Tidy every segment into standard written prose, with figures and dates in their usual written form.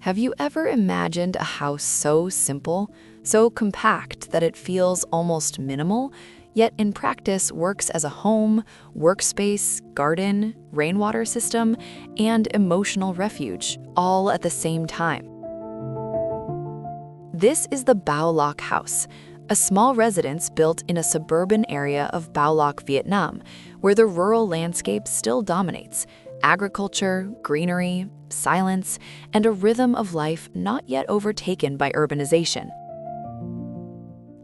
Have you ever imagined a house so simple, so compact that it feels almost minimal, yet in practice works as a home, workspace, garden, rainwater system, and emotional refuge, all at the same time? This is the Bao Loc House, a small residence built in a suburban area of Bao Loc, Vietnam, where the rural landscape still dominates: agriculture, greenery, silence, and a rhythm of life not yet overtaken by urbanization.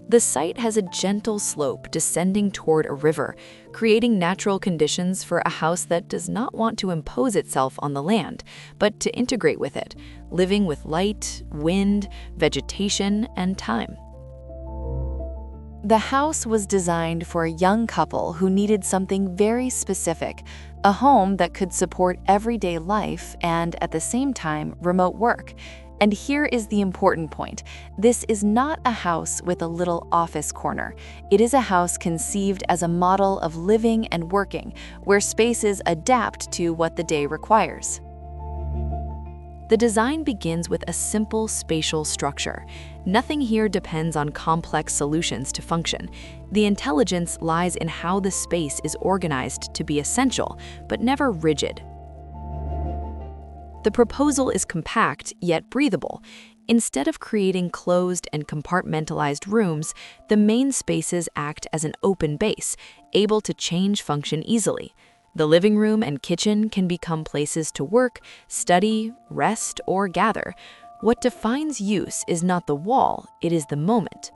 The site has a gentle slope descending toward a river, creating natural conditions for a house that does not want to impose itself on the land, but to integrate with it, living with light, wind, vegetation, and time. The house was designed for a young couple who needed something very specific, a home that could support everyday life and, at the same time, remote work. And here is the important point. This is not a house with a little office corner. It is a house conceived as a model of living and working, where spaces adapt to what the day requires. The design begins with a simple spatial structure. Nothing here depends on complex solutions to function. The intelligence lies in how the space is organized to be essential, but never rigid. The proposal is compact, yet breathable. Instead of creating closed and compartmentalized rooms, the main spaces act as an open base, able to change function easily. The living room and kitchen can become places to work, study, rest, or gather. What defines use is not the wall, it is the moment.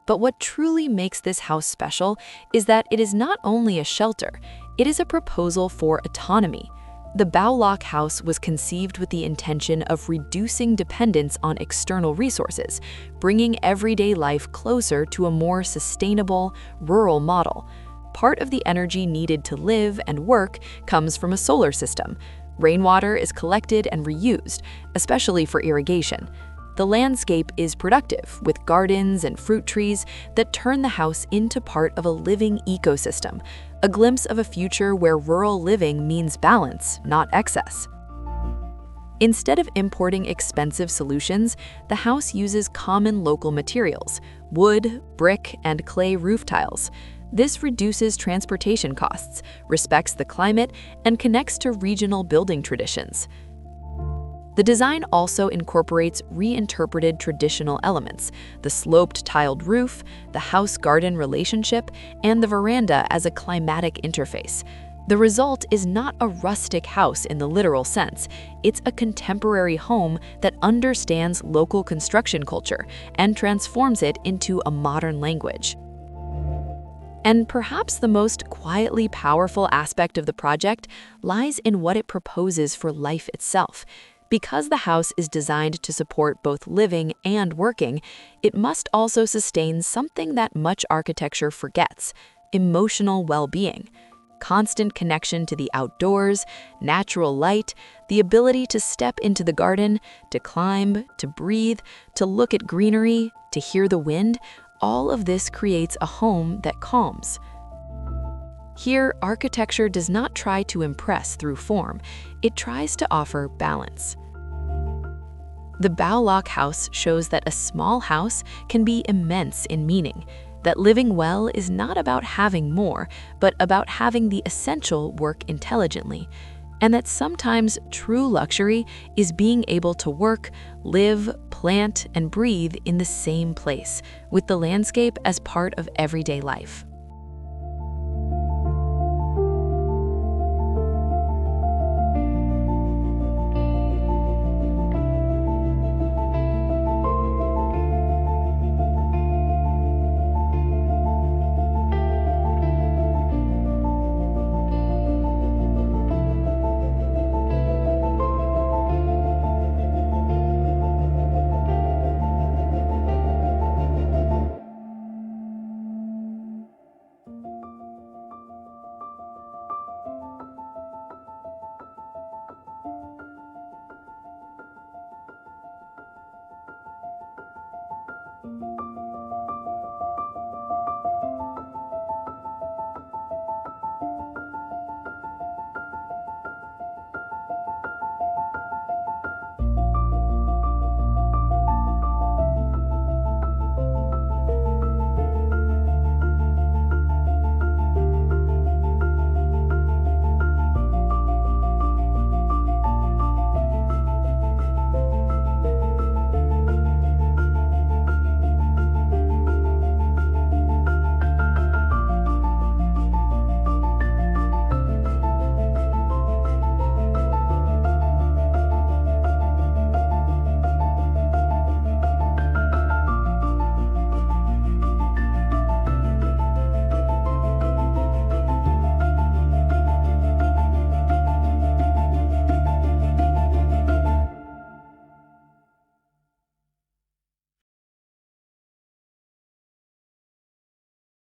But what truly makes this house special is that it is not only a shelter, it is a proposal for autonomy. The Bao Loc House was conceived with the intention of reducing dependence on external resources, bringing everyday life closer to a more sustainable, rural model. Part of the energy needed to live and work comes from a solar system. Rainwater is collected and reused, especially for irrigation. The landscape is productive, with gardens and fruit trees that turn the house into part of a living ecosystem, a glimpse of a future where rural living means balance, not excess. Instead of importing expensive solutions, the house uses common local materials: wood, brick, and clay roof tiles. This reduces transportation costs, respects the climate, and connects to regional building traditions. The design also incorporates reinterpreted traditional elements: the sloped tiled roof, the house-garden relationship, and the veranda as a climatic interface. The result is not a rustic house in the literal sense. It's a contemporary home that understands local construction culture and transforms it into a modern language. And perhaps the most quietly powerful aspect of the project lies in what it proposes for life itself. Because the house is designed to support both living and working, it must also sustain something that much architecture forgets: emotional well-being. Constant connection to the outdoors, natural light, the ability to step into the garden, to climb, to breathe, to look at greenery, to hear the wind, all of this creates a home that calms. Here, architecture does not try to impress through form, it tries to offer balance. The Bao Loc House shows that a small house can be immense in meaning, that living well is not about having more, but about having the essential work intelligently, and that sometimes true luxury is being able to work, live, plant, and breathe in the same place, with the landscape as part of everyday life.